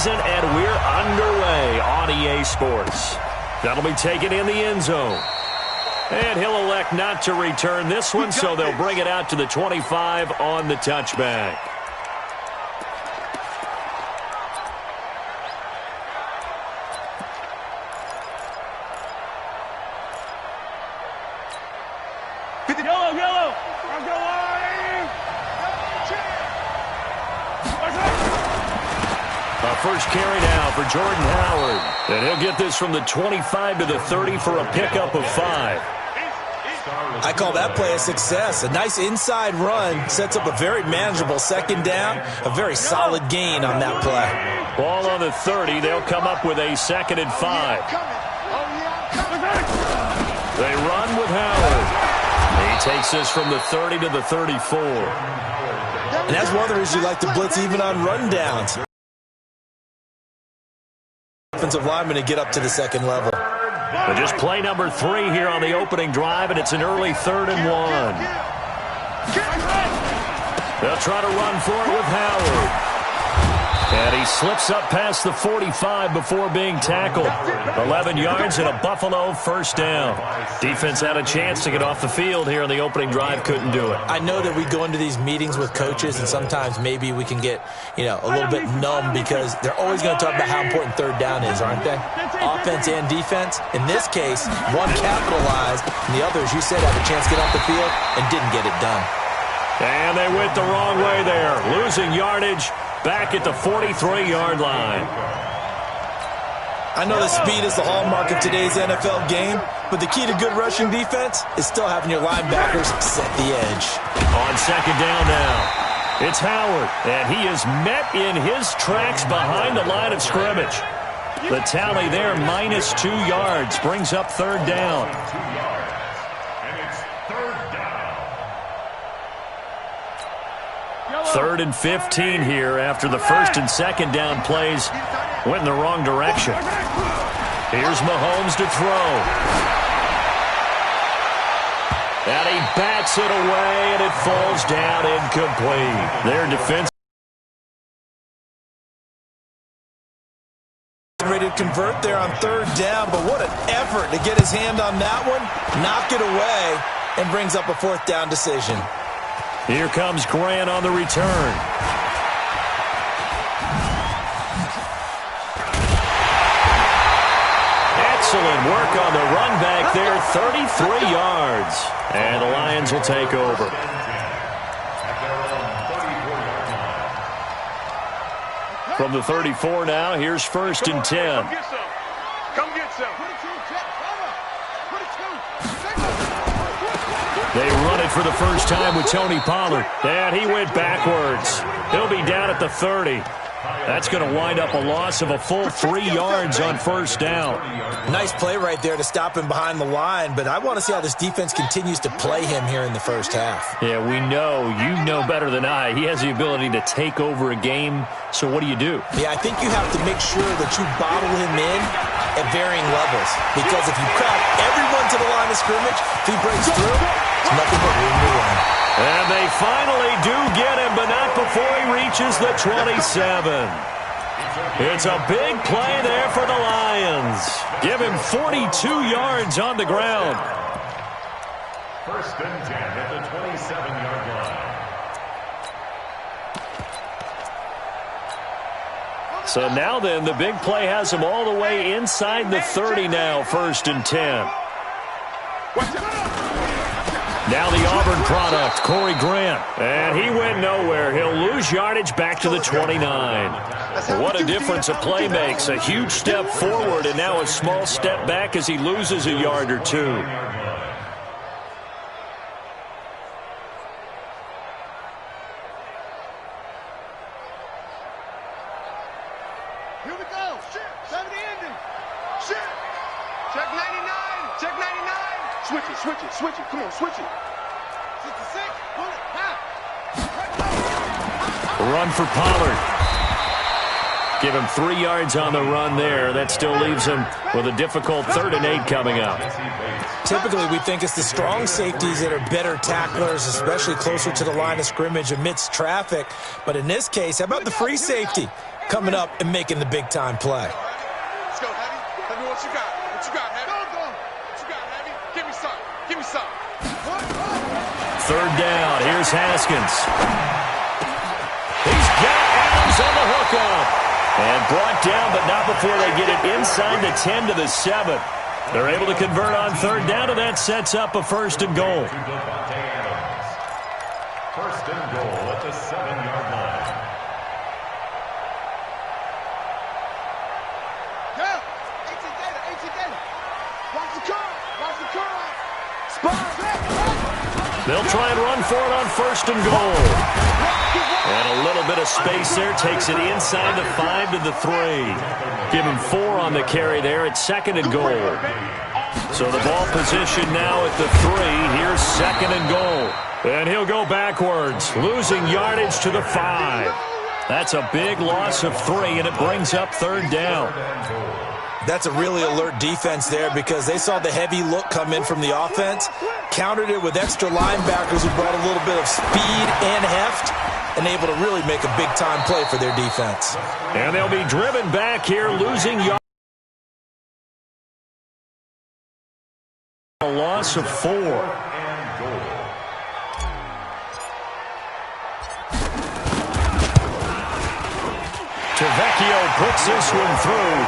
season, and we're underway on EA Sports. That'll be taken in the end zone. And he'll elect not to return this one, so they'll bring it out to the 25 on the touchback. First carry now for Jordan Howard. And he'll get this from the 25 to the 30 for a pickup of 5. I call that play a success. A nice inside run sets up a very manageable second down. A very solid gain on that play. Ball on the 30. They'll come up with a 2nd and 5. They run with Howard. He takes this from the 30 to the 34. And that's one of the reasons you like to blitz even on rundowns. Offensive lineman to get up to the second level. But just play number 3 here on the opening drive, and it's an early 3rd and 1. They'll try to run for it with Howard. And he slips up past the 45 before being tackled. 11 yards and a Buffalo first down. Defense had a chance to get off the field here on the opening drive, couldn't do it. I know that we go into these meetings with coaches, and sometimes maybe we can get, a little bit numb because they're always going to talk about how important third down is, aren't they? Offense and defense. In this case, one capitalized, and the other, as you said, had a chance to get off the field and didn't get it done. And they went the wrong way there, losing yardage. Back at the 43-yard line. I know that speed is the hallmark of today's NFL game, but the key to good rushing defense is still having your linebackers set the edge. On second down now, it's Howard, and he is met in his tracks behind the line of scrimmage. The tally there, -2 yards, brings up 3rd down. 3rd and 15 here after the 1st and 2nd down plays went in the wrong direction. Here's Mahomes to throw. And he bats it away, and it falls down incomplete. Their defense ready to convert there on 3rd down, but what an effort to get his hand on that one, knock it away, and brings up a 4th down decision. Here comes Grant on the return. Excellent work on the run back there, 33 yards. And the Lions will take over. From the 34 now, here's 1st and 10. Come get some. They run it for the first time with Tony Pollard. And he went backwards. He'll be down at the 30. That's going to wind up a loss of a full 3 yards on 1st down. Nice play right there to stop him behind the line, but I want to see how this defense continues to play him here in the first half. Yeah, we know. You know better than I. He has the ability to take over a game, so what do you do? Yeah, I think you have to make sure that you bottle him in at varying levels, because if you crowd everyone to the line of scrimmage, if he breaks through, it's nothing but room to run. And they finally do get him, but not before he reaches the 27. It's a big play there for the Lions. Give him 42 yards on the ground. 1st and 10 at the 27-yard line. So now then, the big play has him all the way inside the 30 now, 1st and 10. Now the Auburn product, Corey Grant. And he went nowhere. He'll lose yardage back to the 29. What a difference a play makes. A huge step forward and now a small step back as he loses a yard or 2. Here we go. Shit. 70 ending. Shit. Check 99. Check 99. Switch it, switch it, switch it. Come on, switch it. 66. Pull it. Run for Pollard. Give him 3 yards on the run there. That still leaves him with a difficult 3rd and 8 coming up. Typically, we think it's the strong safeties that are better tacklers, especially closer to the line of scrimmage amidst traffic. But in this case, how about the free safety? coming up and making the big-time play. Let's go, Heavy. Heavy, what you got? What you got, Heavy? What you got, Heavy? Give me some. Give me some. Third down. Here's Haskins. He's got Adams on the hookup. And brought down, but not before they get it inside the 10 to the 7. They're able to convert on third down, and that sets up a first and goal. First and goal at the 7-yard line. Yeah. 18 data. Watch the curve. Watch the curve. Spot. They'll try and run for it on first and goal. And a little bit of space there. Takes it inside the 5 to the 3. Give him 4 on the carry there. It's second and goal. So the ball position now at the 3. Here's second and goal. And he'll go backwards, losing yardage to the 5. That's a big loss of 3, and it brings up third down. That's a really alert defense there because they saw the heavy look come in from the offense, countered it with extra linebackers who brought a little bit of speed and heft, and able to really make a big-time play for their defense. And they'll be driven back here, losing yardage. A loss of 4. Tavecchio puts this one through.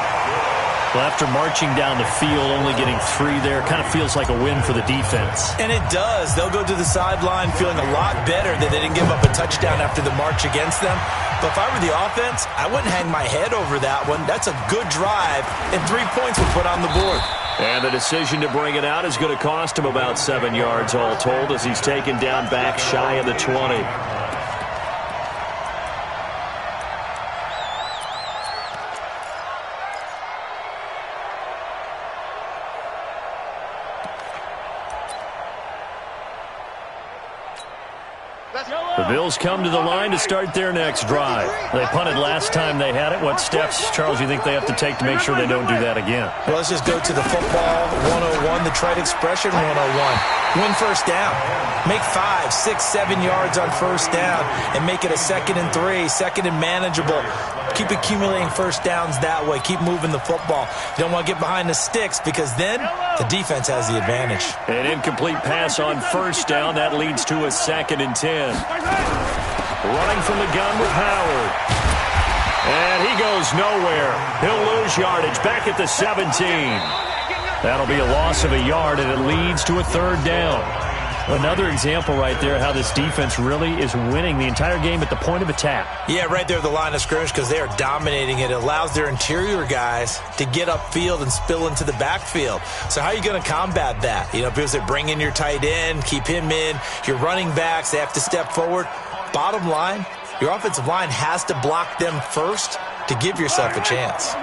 Well, after marching down the field, only getting 3 there, kind of feels like a win for the defense. And it does. They'll go to the sideline feeling a lot better that they didn't give up a touchdown after the march against them. But if I were the offense, I wouldn't hang my head over that one. That's a good drive, and 3 points were put on the board. And the decision to bring it out is going to cost him about 7 yards all told as he's taken down back shy of the 20. The Bills come to the line to start their next drive. They punted last time they had it. What steps, Charles, you think they have to take to make sure they don't do that again? Well, let's just go to the football 101, the trade expression 101. Win first down. Make 5, 6, 7 yards on first down and make it a 2nd and 3, 2nd and manageable. Keep accumulating first downs that way. Keep moving the football. You don't want to get behind the sticks because then the defense has the advantage. An incomplete pass on first down. That leads to a 2nd and 10. Running from the gun with Howard. And he goes nowhere. He'll lose yardage back at the 17. That'll be a loss of a yard, and it leads to a third down. Another example right there how this defense really is winning the entire game at the point of attack. Yeah, right there at the line of scrimmage because they are dominating it. It allows their interior guys to get upfield and spill into the backfield. So how are you going to combat that? You know, because they bring in your tight end, keep him in. Your running backs, they have to step forward. Bottom line, your offensive line has to block them first to give yourself a chance.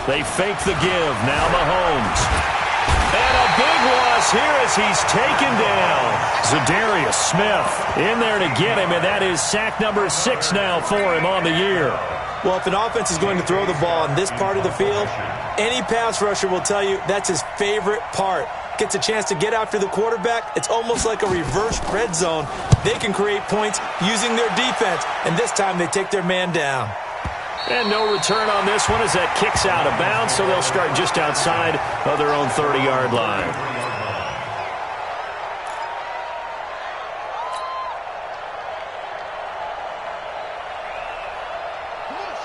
They fake the give. Now Mahomes. And a big loss here as he's taken down. Za'Darius Smith in there to get him, and that is sack number 6 now for him on the year. Well, if an offense is going to throw the ball in this part of the field, any pass rusher will tell you that's his favorite part. Gets a chance to get after the quarterback. It's almost like a reverse red zone. They can create points using their defense, and this time they take their man down. And no return on this one as that kicks out of bounds, so they'll start just outside of their own 30-yard line.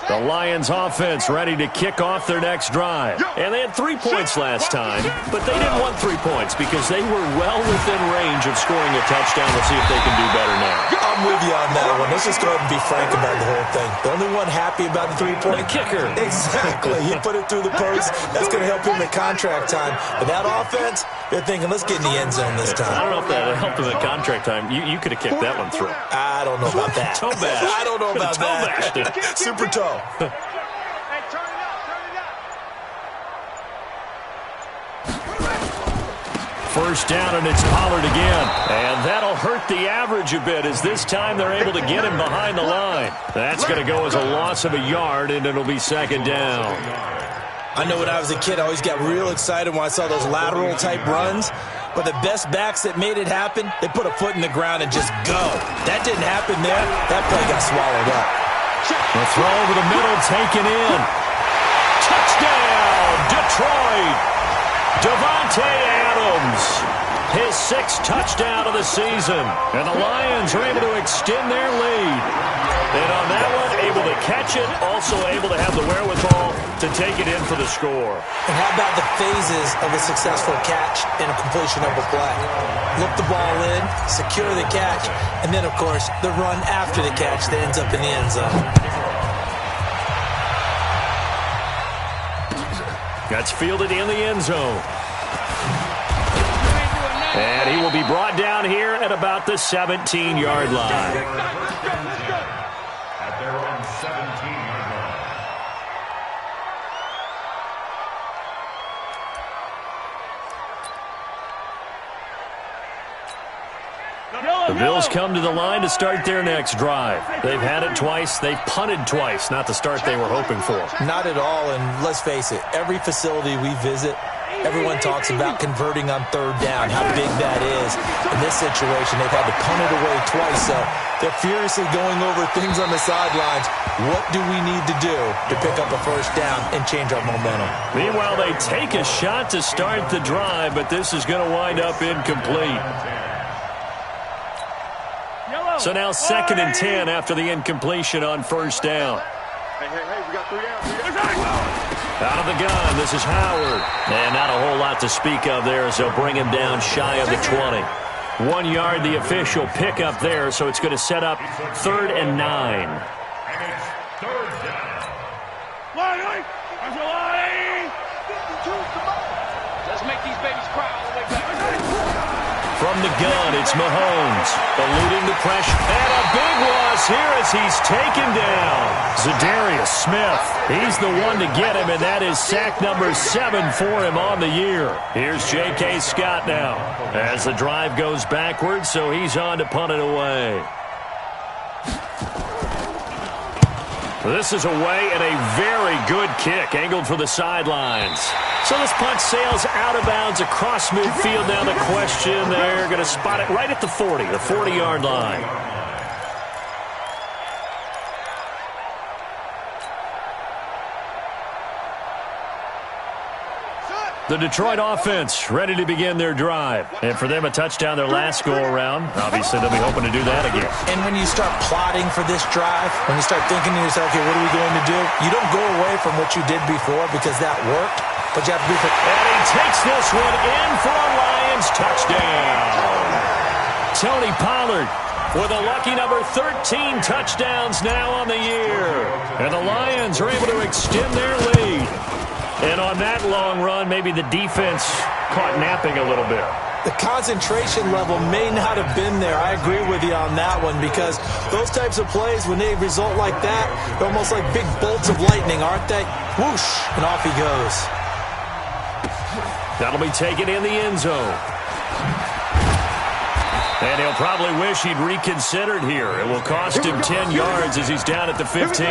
The Lions offense ready to kick off their next drive. And they had 3 points last time, but they didn't want 3 points because they were well within range of scoring a touchdown. Let's see if they can do better now. I'm with you on that one. Let's just go ahead and be frank about the whole thing. The only one happy about the 3-point kicker. Exactly. He put it through the post. That's going to help him at contract time. But that offense, they're thinking, let's get in the end zone this time. I don't know if that helped him at contract time. You could have kicked that one through. I don't know about that. Toe bash. I don't know about that. Super toe. Hey, turn it up. First down, and it's Pollard again. And that'll hurt the average a bit as this time they're able to get him behind the line. That's going to go as a loss of a yard, and it'll be second down. I know when I was a kid, I always got real excited when I saw those lateral-type runs. But the best backs that made it happen, they put a foot in the ground and just go. That didn't happen there. That play got swallowed up. The throw over the middle, taken in. Touchdown, Detroit! Davante Adams, his 6th touchdown of the season. And the Lions are able to extend their lead. And on that one, able to catch it, also able to have the wherewithal to take it in for the score. And how about the phases of a successful catch and a completion of a play? Look the ball in, secure the catch, and then, of course, the run after the catch that ends up in the end zone. That's fielded in the end zone. And he will be brought down here at about the 17-yard line. At their own 17-yard line. The Bills come to the line to start their next drive. They've had it twice. They've punted twice. Not the start they were hoping for. Not at all, and let's face it, every facility we visit, everyone talks about converting on 3rd down, how big that is. In this situation, they've had to punt it away twice, so they're furiously going over things on the sidelines. What do we need to do to pick up a 1st down and change our momentum? Meanwhile, they take a shot to start the drive, but this is going to wind up incomplete. So now 2nd and 10 after the incompletion on 1st down. Hey, we got 3 down. Out of the gun, this is Howard. And not a whole lot to speak of there as they'll bring him down shy of the 20. 1 yard, the official pickup there, so it's going to set up 3rd and 9. And it's 3rd down. Let's make these babies cry all the way back. From the gun, it's Mahomes, eluding the pressure. And a big loss here as he's taken down. Zadarius Smith, he's the one to get him, and that is sack number 7 for him on the year. Here's J.K. Scott now as the drive goes backwards, so he's on to punt it away. This is away and a very good kick, angled for the sidelines. So this punt sails out of bounds across midfield. Now the question, they're going to spot it right at the 40, the 40-yard line. The Detroit offense ready to begin their drive. And for them, a touchdown their last go-around. Obviously, they'll be hoping to do that again. And when you start plotting for this drive, when you start thinking to yourself, okay, what are we going to do? You don't go away from what you did before because that worked, but you have to be for... And he takes this one in for a Lions touchdown. Tony Pollard with a lucky number 13 touchdowns now on the year. And the Lions are able to extend their lead. And on that long run, maybe the defense caught napping a little bit. The concentration level may not have been there. I agree with you on that one because those types of plays, when they result like that, they're almost like big bolts of lightning, aren't they? Whoosh, and off he goes. That'll be taken in the end zone. And he'll probably wish he'd reconsidered here. It will cost him 10 yards as he's down at the 15.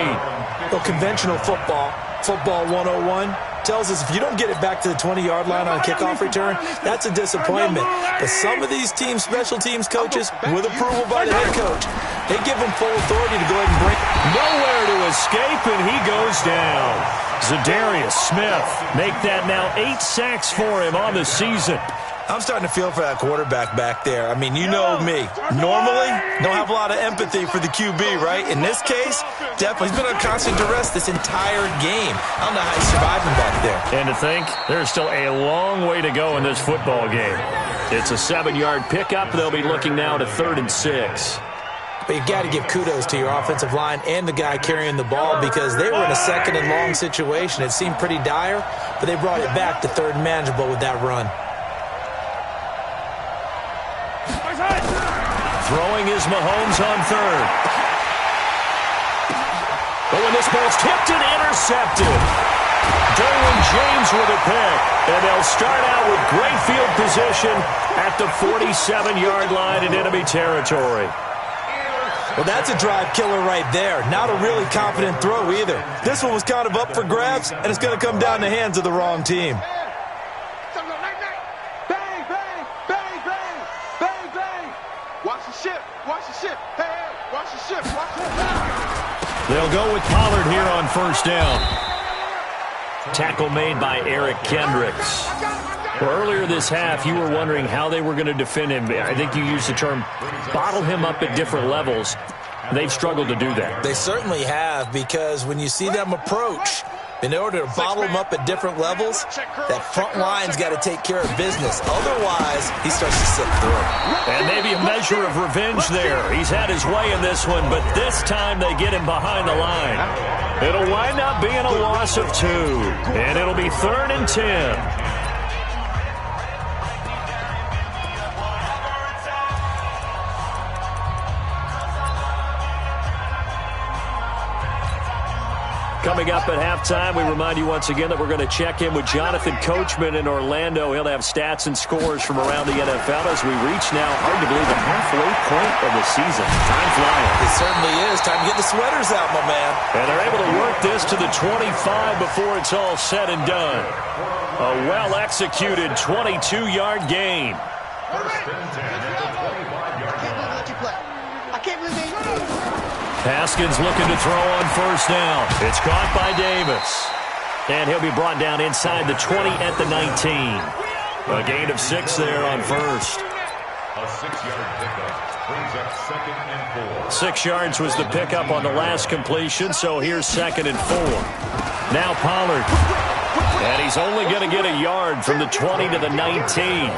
Well, conventional football 101, tells us if you don't get it back to the 20-yard line on a kickoff return, that's a disappointment. But some of these teams, special teams coaches, with approval by the head coach, they give them full authority to go ahead and bring. Nowhere to escape, and he goes down. Zadarius Smith make that now 8 sacks for him on the season. I'm starting to feel for that quarterback back there. I mean, you know me. Normally, don't have a lot of empathy for the QB, right? In this case, definitely. He's been on constant duress this entire game. I don't know how he's surviving back there. And to think, there's still a long way to go in this football game. It's a 7-yard pickup. They'll be looking now to 3rd and 6. But you've got to give kudos to your offensive line and the guy carrying the ball because they were in a 2nd and long situation. It seemed pretty dire, but they brought it back to 3rd and manageable with that run. Throwing is Mahomes on 3rd. But when this ball's tipped and intercepted, Derwin James with a pick. And they'll start out with great field position at the 47-yard line in enemy territory. Well, that's a drive killer right there. Not a really confident throw either. This one was kind of up for grabs, and it's going to come down the hands of the wrong team. Bang, bang, bang, bang, bang, bang. Watch the ship, watch the ship. Hey, hey, watch the ship, watch the ship. They'll go with Pollard here on first down. Tackle made by Eric Kendricks. Well, earlier this half, you were wondering how they were going to defend him. I think you used the term bottle him up at different levels. They've struggled to do that. They certainly have, because when you see them approach, in order to bottle him up at different levels, that front line's got to take care of business. Otherwise, he starts to slip through. And maybe a measure of revenge there. He's had his way in this one, but this time they get him behind the line. It'll wind up being a loss of 2, and it'll be 3rd and 10. Coming up at halftime, we remind you once again that we're going to check in with Jonathan Coachman in Orlando. He'll have stats and scores from around the NFL as we reach now, hard to believe, the halfway point of the season. Time flying. It certainly is. Time to get the sweaters out, my man. And they're able to work this to the 25 before it's all said and done. A well-executed 22-yard gain. First and 10 at the 25-yard line. I can't believe they Haskins looking to throw on first down. It's caught by Davis. And he'll be brought down inside the 20 at the 19. A gain of 6 there on first. A 6-yard pickup brings up 2nd and 4. 6 yards was the pickup on the last completion, so here's 2nd and 4. Now Pollard. And he's only going to get a yard from the 20 to the 19.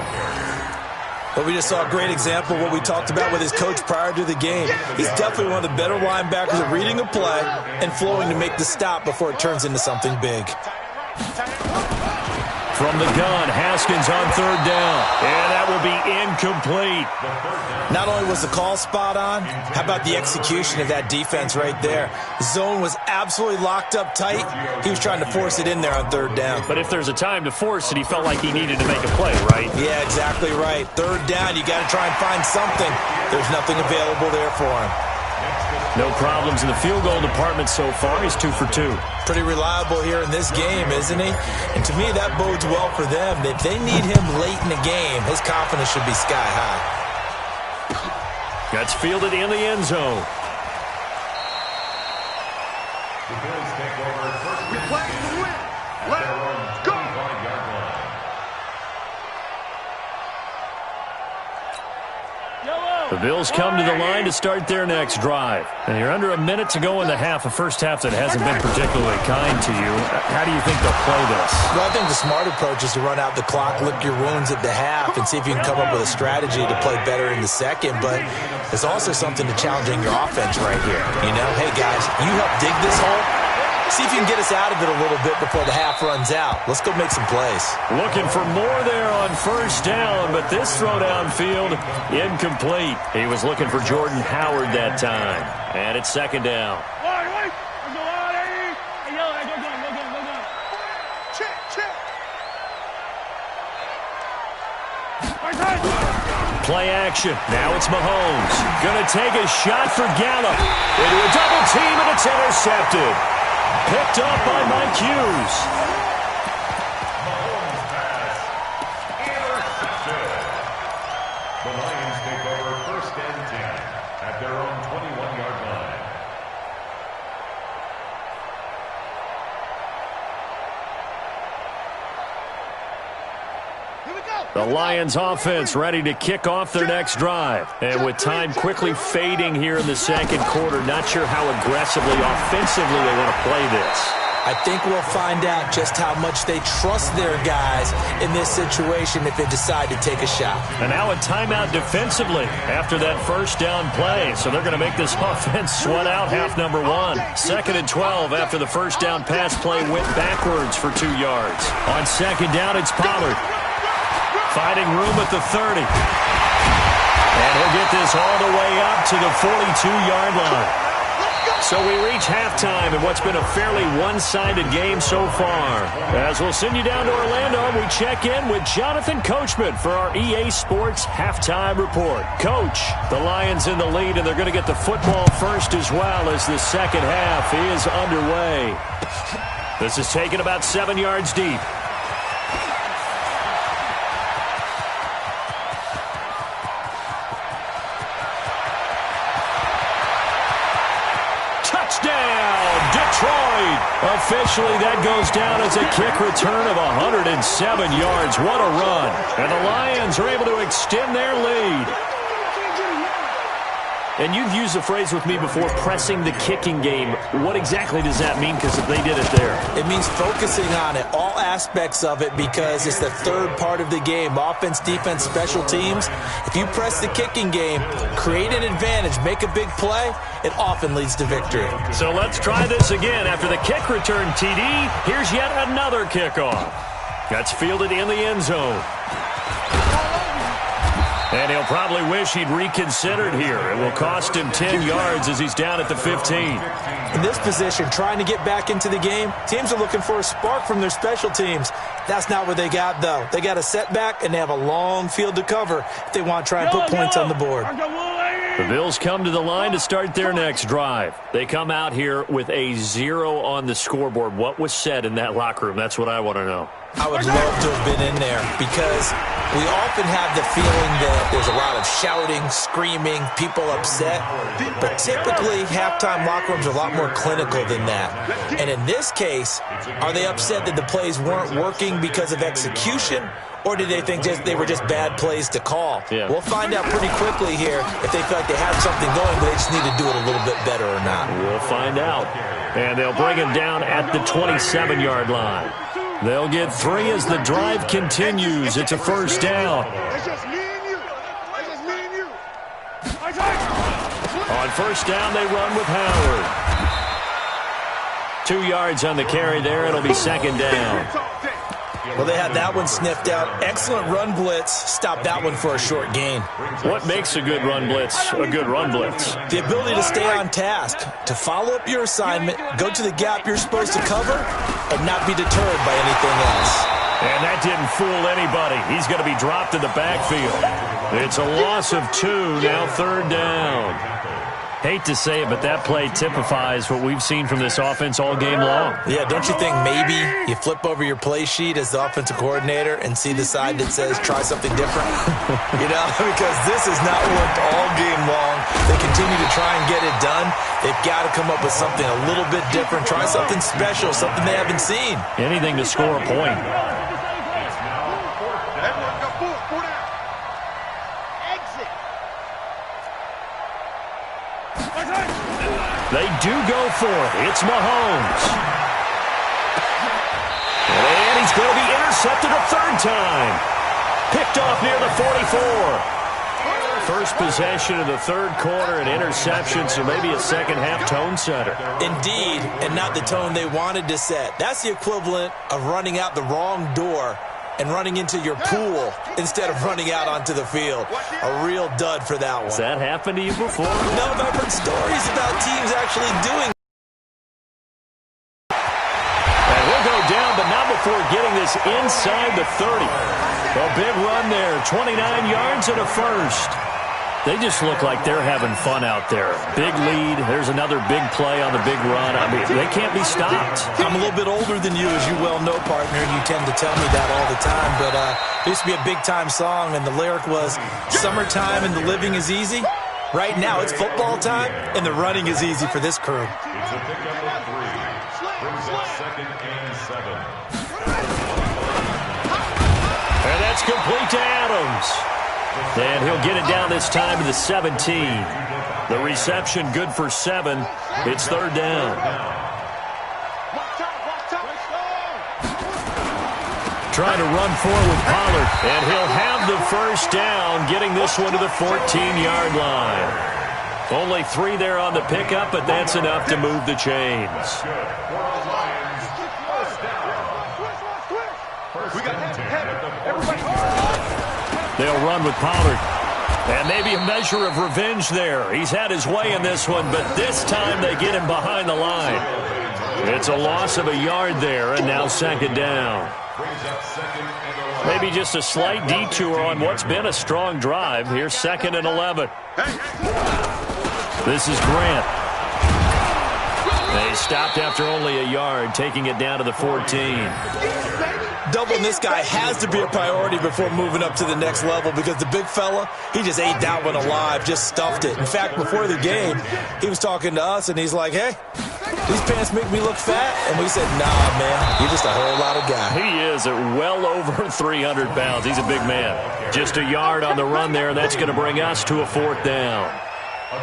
But we just saw a great example of what we talked about with his coach prior to the game. He's definitely one of the better linebackers at reading a play and flowing to make the stop before it turns into something big. From the gun, Haskins on 3rd down. And that will be incomplete. Not only was the call spot on, how about the execution of that defense right there? Zone was absolutely locked up tight. He was trying to force it in there on 3rd down. But if there's a time to force it, he felt like he needed to make a play, right? Yeah, exactly right. 3rd down, you got to try and find something. There's nothing available there for him. No problems in the field goal department so far. He's 2 for 2. Pretty reliable here in this game, isn't he? And to me, that bodes well for them. If they need him late in the game, his confidence should be sky high. That's fielded in the end zone. The Bills take over first and 10 playing to win. at their own 25-yard line. The Bills come to the line to start their next drive. And you're under a minute to go in the half, a first half that hasn't been particularly kind to you. How do you think they'll play this? Well, I think the smart approach is to run out the clock, lick your wounds at the half, and see if you can come up with a strategy to play better in the second. But there's also something to challenging your offense right here. You know, hey, guys, you help dig this hole. See if you can get us out of it a little bit before the half runs out. Let's go make some plays. Looking for more there on first down, but this throw downfield, incomplete. He was looking for Jordan Howard that time. And it's 2nd down. Play action. Now it's Mahomes. Gonna take a shot for Gallup. Into a double team, and it's intercepted. Picked up by Mike Hughes. Mahomes pass. Intercepted. The Lions take over first and 10 at their own 21-yard line. The Lions offense ready to kick off their next drive. And with time quickly fading here in the second quarter, not sure how aggressively, offensively they want to play this. I think we'll find out just how much they trust their guys in this situation if they decide to take a shot. And now a timeout defensively after that first down play. So they're going to make this offense sweat out half number 1. 2nd and 12 after the first down pass play went backwards for 2 yards. On 2nd down, it's Pollard. Finding room at the 30. And he'll get this all the way up to the 42-yard line. So we reach halftime in what's been a fairly one-sided game so far. As we'll send you down to Orlando, we check in with Jonathan Coachman for our EA Sports Halftime Report. Coach, the Lions in the lead, and they're going to get the football first as well as the second half is underway. This is taken about 7 yards deep. Detroit. Officially, that goes down as a kick return of 107 yards. What a run. And the Lions are able to extend their lead. And you've used the phrase with me before, pressing the kicking game. What exactly does that mean? Because they did it there. It means focusing on it, all aspects of it, because it's the third part of the game. Offense, defense, special teams. If you press the kicking game, create an advantage, make a big play, it often leads to victory. So let's try this again. After the kick return, TD, here's yet another kickoff. That's fielded in the end zone. And he'll probably wish he'd reconsidered here. It will cost him 10 yards as he's down at the 15. In this position, trying to get back into the game, teams are looking for a spark from their special teams. That's not what they got, though. They got a setback, and they have a long field to cover if they want to try and put points on the board. The Bills come to the line to start their next drive. They come out here with a 0 on the scoreboard. What was said in that locker room? That's what I want to know. I would love to have been in there because we often have the feeling that there's a lot of shouting, screaming, people upset. But typically, halftime locker rooms are a lot more clinical than that. And in this case, are they upset that the plays weren't working because of execution? Or did they think they were just bad plays to call? Yeah. We'll find out pretty quickly here if they feel like they have something going, but they just need to do it a little bit better or not. We'll find out. And they'll bring him down at the 27-yard line. They'll get 3 as the drive continues. It's a first down. That's just me and you. That's just me and you. On first down, they run with Howard. 2 yards on the carry there. It'll be second down. Well, they had that one sniffed out. Excellent run blitz. Stopped that one for a short gain. What makes a good run blitz a good run blitz? The ability to stay on task, to follow up your assignment, go to the gap you're supposed to cover, and not be deterred by anything else. And that didn't fool anybody. He's going to be dropped in the backfield. It's a loss of 2, now third down. Hate to say it, but that play typifies what we've seen from this offense all game long. Yeah, don't you think maybe you flip over your play sheet as the offensive coordinator and see the side that says try something different? You know, because this has not worked all game long. They continue to try and get it done. They've got to come up with something a little bit different. Try something special, something they haven't seen. Anything to score a point. They do go for it. It's Mahomes. And he's going to be intercepted a third time. Picked off near the 44. First possession of the third quarter, an interception, so maybe a second-half tone setter. Indeed, and not the tone they wanted to set. That's the equivalent of running out the wrong door and running into your pool instead of running out onto the field. A real dud for that one. Has that happened to you before? No, I've heard stories about teams actually doing. And he'll go down, but not before getting this inside the 30. A big run there, 29 yards and a first. They just look like they're having fun out there. Big lead. There's another big play on the big run. I mean, they can't be stopped. I'm a little bit older than you, as you well know, partner, and you tend to tell me that all the time. But it used to be a big-time song, and the lyric was, summertime and the living is easy. Right now, it's football time, and the running is easy for this crew. It's a pickup of 3. Brings up 2nd and 7. And that's complete to Adams. And he'll get it down this time to the 17. The reception good for 7. It's third down. Trying to run forward with Pollard. And he'll have the first down, getting this one to the 14-yard line. Only 3 there on the pickup, but that's enough to move the chains. They'll run with Pollard. And maybe a measure of revenge there. He's had his way in this one, but this time they get him behind the line. It's a loss of a yard there, and now second down. Maybe just a slight detour on what's been a strong drive. Here's 2nd and 11. This is Grant. They stopped after only a yard, taking it down to the 14. Doubling this guy has to be a priority before moving up to the next level because the big fella, he just ate that one alive, just stuffed it. In fact, before the game, he was talking to us, and he's like, hey, these pants make me look fat. And we said, nah, man, you're just a whole lot of guy. He is at well over 300 pounds. He's a big man. Just a yard on the run there, and that's going to bring us to a 4th down.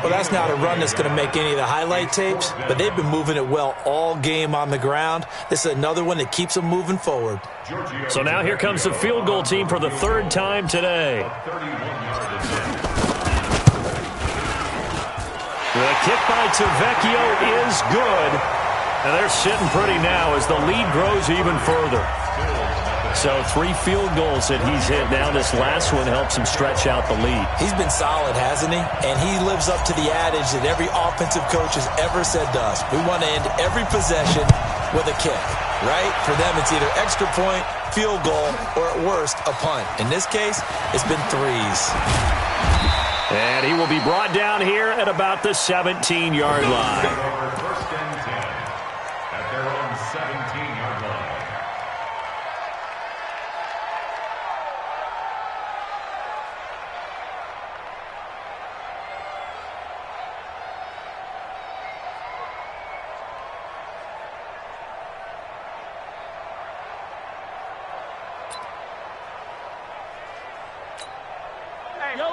Well, that's not a run that's going to make any of the highlight tapes, but they've been moving it well all game on the ground. This is another one that keeps them moving forward. So now here comes the field goal team for the 3rd time today. The kick by Tavecchio is good. And they're sitting pretty now as the lead grows even further. So 3 field goals that he's hit now. This last one helps him stretch out the lead. He's been solid, hasn't he? And he lives up to the adage that every offensive coach has ever said to us. We want to end every possession with a kick, right? For them, it's either extra point, field goal, or at worst, a punt. In this case, it's been 3s. And he will be brought down here at about the 17-yard line. First and 10 at their own 17-yard line.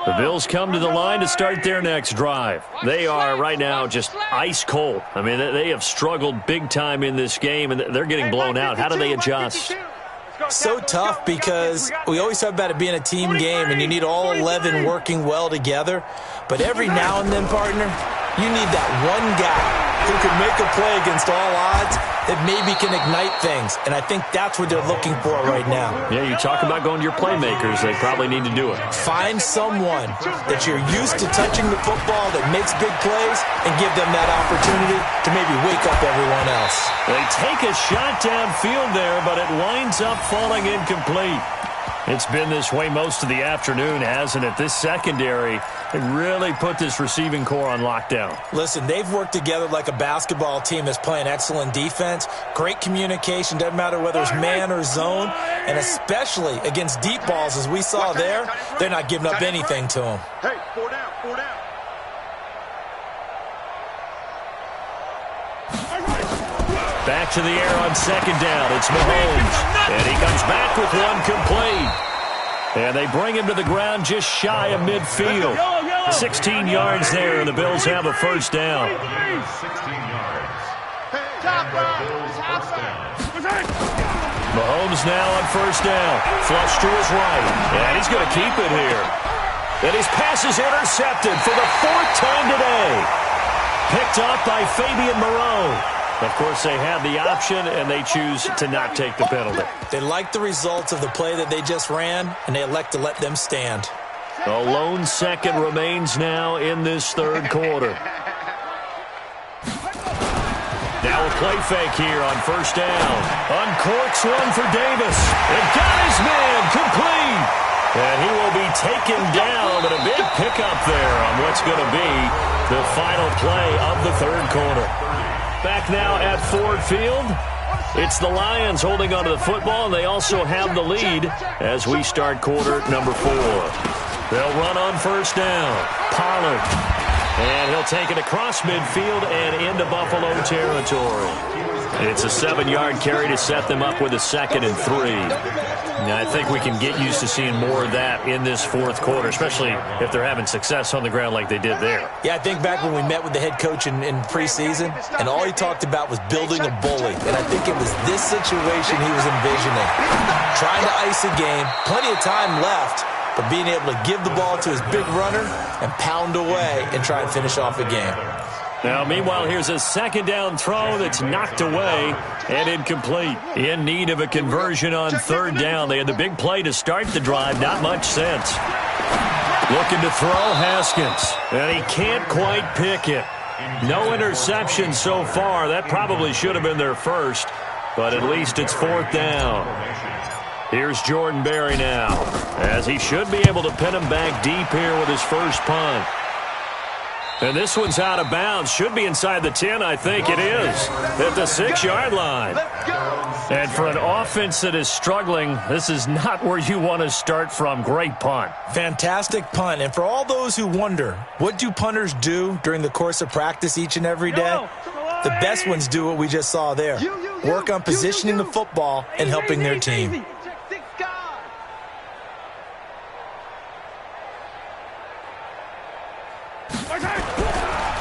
The Bills come to the line to start their next drive. They are right now just ice cold. I mean, they have struggled big time in this game, and they're getting blown out. How do they adjust? So tough because we always talk about it being a team game, and you need all 11 working well together. But every now and then, partner, you need that one guy who can make a play against all odds that maybe can ignite things. And I think that's what they're looking for right now. Yeah, you talk about going to your playmakers. They probably need to do it. Find someone that you're used to touching the football that makes big plays and give them that opportunity to maybe wake up everyone else. They take a shot downfield there, but it winds up falling incomplete. It's been this way most of the afternoon, hasn't it? This secondary, they really put this receiving core on lockdown. Listen, they've worked together like a basketball team that's playing excellent defense. Great communication, doesn't matter whether it's man or zone. And especially against deep balls, as we saw there, they're not giving up anything to them. Hey, 4 down, 4 down. Back to the air on 2nd down. It's Mahomes. And he comes back with one complete. And they bring him to the ground just shy of midfield. 16 yards there, and the Bills have a 1st down. 16 yards. Bills first down. Mahomes now on 1st down. Flush to his right. And he's going to keep it here. And his pass is intercepted for the 4th time today. Picked up by Fabian Moreau. Of course, they have the option, and they choose to not take the penalty. They like the results of the play that they just ran, and they elect to let them stand. A lone second remains now in this 3rd quarter. Now a play fake here on 1st down. Uncorks one for Davis. And got his man complete. And he will be taken down, but a big pickup there on what's going to be the final play of the 3rd quarter. Back now at Ford Field. It's the Lions holding onto the football, and they also have the lead as we start quarter number 4. They'll run on 1st down. Pollard. And he'll take it across midfield and into Buffalo territory. It's a 7-yard carry to set them up with a 2nd and 3. Now, I think we can get used to seeing more of that in this 4th quarter, especially if they're having success on the ground like they did there. Yeah, I think back when we met with the head coach in preseason, and all he talked about was building a bully. And I think it was this situation he was envisioning. Trying to ice a game, plenty of time left, but being able to give the ball to his big runner and pound away and try and finish off a game. Now, meanwhile, here's a 2nd down throw that's knocked away and incomplete. In need of a conversion on 3rd down. They had the big play to start the drive. Not much sense. Looking to throw, Haskins. And he can't quite pick it. No interception so far. That probably should have been their first, but at least it's 4th down. Here's Jordan Berry now, as he should be able to pin him back deep here with his first punt. And this one's out of bounds. Should be inside the 10, I think it is, at the 6-yard line. And for an offense that is struggling, this is not where you want to start from. Great punt. Fantastic punt. And for all those who wonder, what do punters do during the course of practice each and every day? The best ones do what we just saw there. Work on positioning the football and helping their team.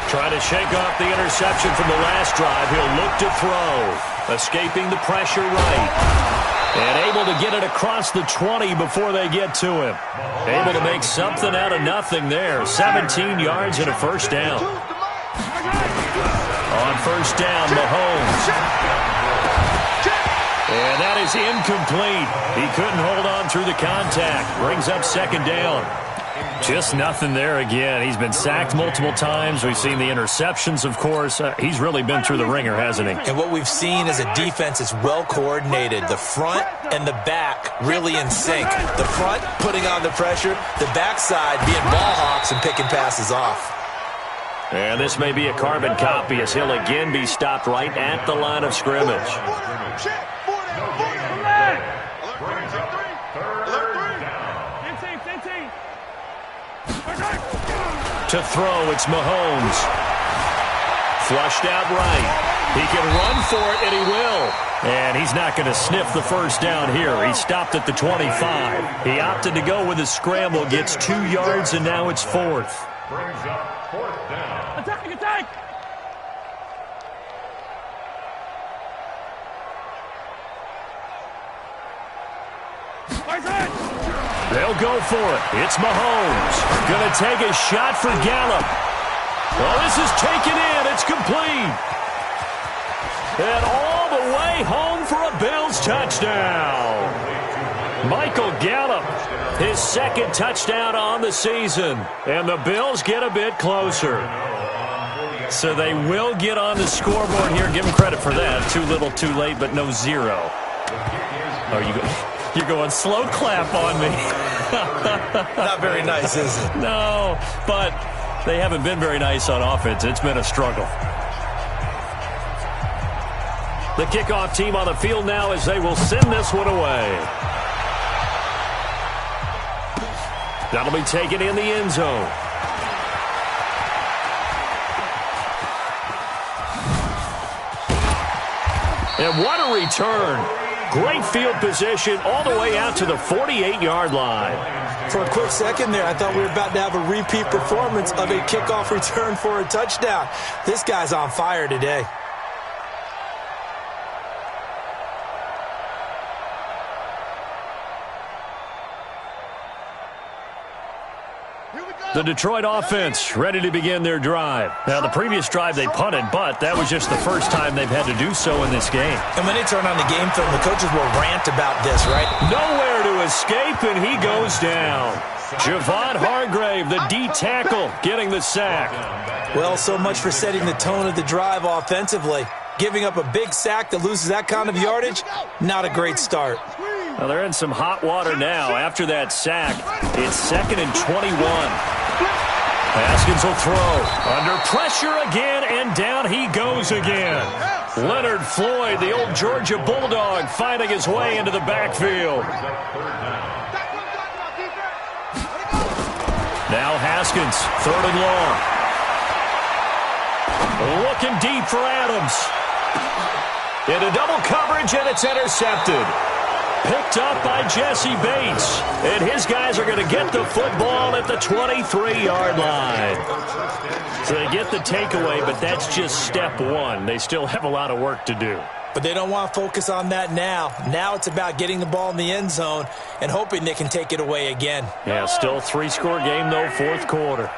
Trying to shake off the interception from the last drive. He'll look to throw. Escaping the pressure right. And able to get it across the 20 before they get to him. Able to make something out of nothing there. 17 yards and a first down. On first down, Mahomes. And that is incomplete. He couldn't hold on through the contact. Brings up 2nd down. Just nothing there again. He's been sacked multiple times. We've seen the interceptions, of course. He's really been through the ringer, hasn't he? And what we've seen is a defense that's well coordinated. The front and the back really in sync. The front putting on the pressure. The backside being ball hawks and picking passes off. And this may be a carbon copy as he'll again be stopped right at the line of scrimmage. To throw, it's Mahomes. Flushed out right. He can run for it, and he will. And he's not going to sniff the first down here. He stopped at the 25. He opted to go with a scramble, gets 2 yards, and now it's 4th. Brings up 4th down. Attack! They'll go for it. It's Mahomes. Going to take a shot for Gallup. Well, this is taken in. It's complete. And all the way home for a Bills touchdown. Michael Gallup, his 2nd touchdown on the season. And the Bills get a bit closer. So they will get on the scoreboard here. Give them credit for that. Too little, too late, but no 0. You're going slow clap on me. Not very nice, is it? No, but they haven't been very nice on offense. It's been a struggle. The kickoff team on the field now as they will send this one away. That'll be taken in the end zone. And what a return. Great field position all the way out to the 48-yard line. For a quick second there, I thought we were about to have a repeat performance of a kickoff return for a touchdown. This guy's on fire today. The Detroit offense ready to begin their drive. Now, the previous drive they punted, but that was just the first time they've had to do so in this game. And when they turn on the game film, the coaches will rant about this, right? Nowhere to escape, and he goes down. Javon Hargrave, the D tackle, getting the sack. Well, so much for setting the tone of the drive offensively. Giving up a big sack that loses that kind of yardage, not a great start. Well, they're in some hot water now. After that sack, it's 2nd and 21. Haskins will throw. Under pressure again, and down he goes again. Leonard Floyd, the old Georgia Bulldog, finding his way into the backfield. Now Haskins, 3rd and long. Looking deep for Adams. Into double coverage, and it's intercepted. Picked up by Jesse Bates. And his guys are going to get the football at the 23-yard line. So they get the takeaway, but that's just step 1. They still have a lot of work to do. But they don't want to focus on that now. Now it's about getting the ball in the end zone and hoping they can take it away again. Yeah, still a 3-score game, though, 4th quarter.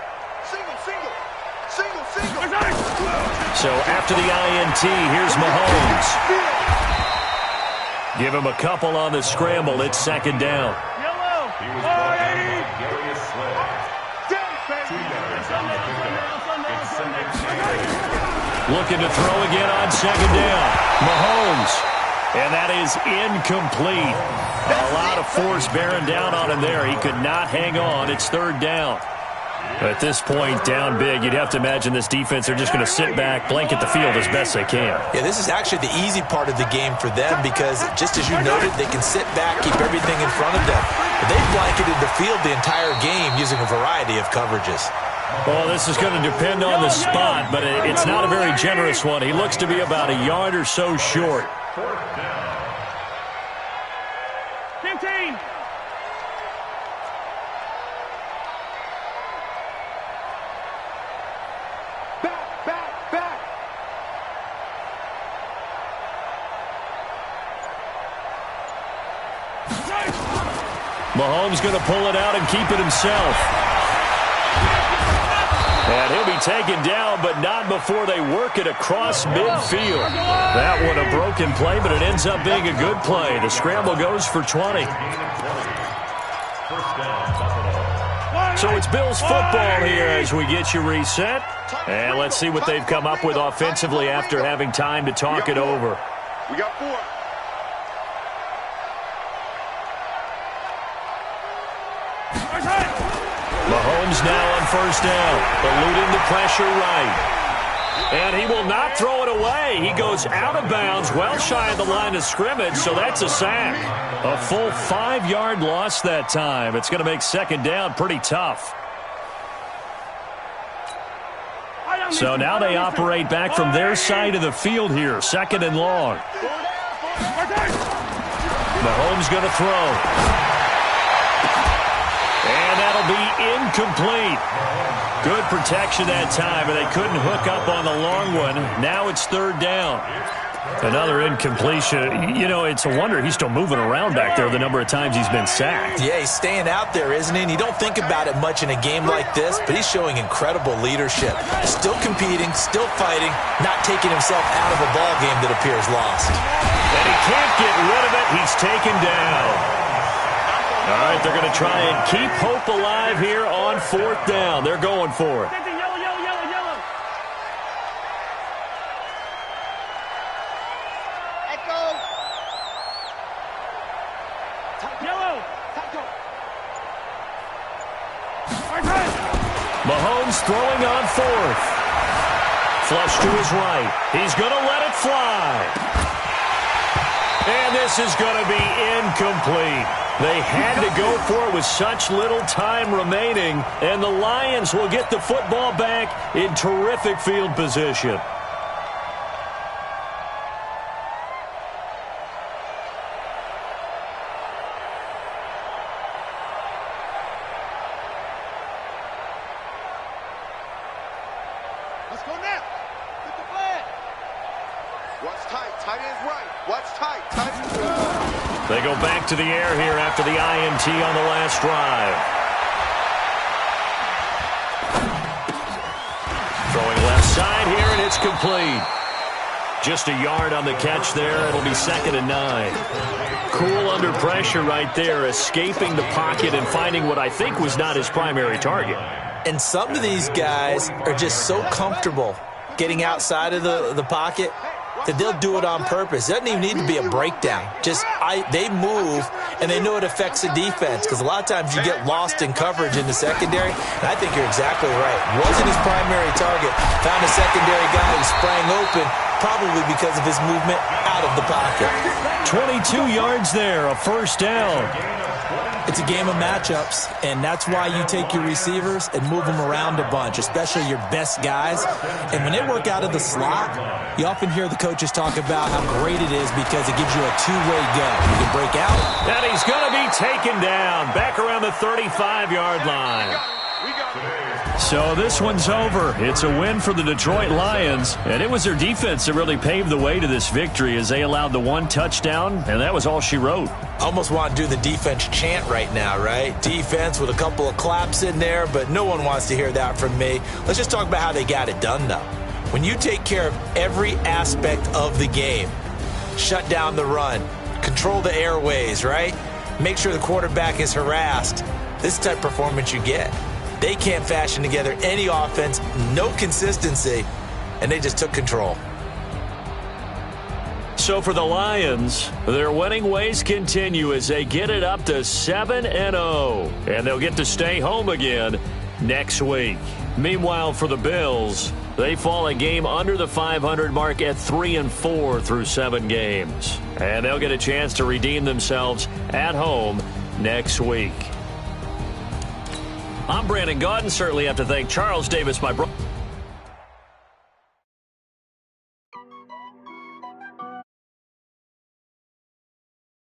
So after the INT, here's Mahomes. Give him a couple on the scramble. It's 2nd down. Looking to throw again on second down. Mahomes. And that is incomplete. A lot of force bearing down on him there. He could not hang on. It's third down. At this point, down big, you'd have to imagine this defense are just going to sit back, blanket the field as best they can. Yeah, this is actually the easy part of the game for them because, just as you noted, they can sit back, keep everything in front of them. But they've blanketed the field the entire game using a variety of coverages. Well, this is going to depend on the spot, but it's not a very generous one. He looks to be about a yard or so short. 15. Back. Mahomes going to pull it out and keep it himself. And he'll be taken down, but not before they work it across midfield. That one a broken play, but it ends up being a good play. The scramble goes for 20. So it's Bills football here as we get you reset. And let's see what they've come up with offensively after having time to talk it over. We got 4. Mahomes now on first down, eluding the pressure right. And he will not throw it away. He goes out of bounds, well shy of the line of scrimmage, so that's a sack. A full 5-yard loss that time. It's going to make second down pretty tough. So now they operate back from their side of the field here, second and long. Mahomes going to throw. And that'll be incomplete. Good protection that time, but they couldn't hook up on the long one. Now it's third down. Another incompletion. You know, it's a wonder he's still moving around back there the number of times he's been sacked. Yeah, he's staying out there, isn't he? And you don't think about it much in a game like this, but he's showing incredible leadership. Still competing, still fighting, not taking himself out of a ball game that appears lost. And he can't get rid of it. He's taken down. All right, they're going to try and keep hope alive here on fourth down. They're going for it. Mahomes throwing on fourth. Flush to his right. He's going to let it fly. And this is going to be incomplete. They had to go for it with such little time remaining, and the Lions will get the football back in terrific field position. Let's go now. Get the flag. Watch tight. Tight ends right. Watch tight. Tight ends right. They go back to the air here after the INT on the last drive. Throwing left side here, and it's complete. Just a yard on the catch there. It'll be 2nd and 9. Cool under pressure right there, escaping the pocket and finding what I think was not his primary target. And some of these guys are just so comfortable getting outside of the pocket that they'll do it on purpose. It doesn't even need to be a breakdown. They move, and they know it affects the defense because a lot of times you get lost in coverage in the secondary, and I think you're exactly right. Wasn't his primary target. Found a secondary guy who sprang open, probably because of his movement out of the pocket. 22 yards there, a first down. It's a game of matchups, and that's why you take your receivers and move them around a bunch, especially your best guys. And when they work out of the slot, you often hear the coaches talk about how great it is because it gives you a two-way go. You can break out. And he's going to be taken down back around the 35-yard line. So this one's over. It's a win for the Detroit Lions, and it was their defense that really paved the way to this victory as they allowed the one touchdown, and that was all she wrote. Almost want to do the defense chant right now, right? Defense with a couple of claps in there, but no one wants to hear that from me. Let's just talk about how they got it done, though. When you take care of every aspect of the game, shut down the run, control the airways, right? Make sure the quarterback is harassed. This type of performance you get. They can't fashion together any offense, no consistency. and they just took control. So for the Lions, their winning ways continue as they get it up to 7-0, and they'll get to stay home again next week. Meanwhile, for the Bills, they fall a game under the 500 mark at 3-4 through 7 games, and they'll get a chance to redeem themselves at home next week. I'm Brandon Gaudin. Certainly have to thank Charles Davis, my brother.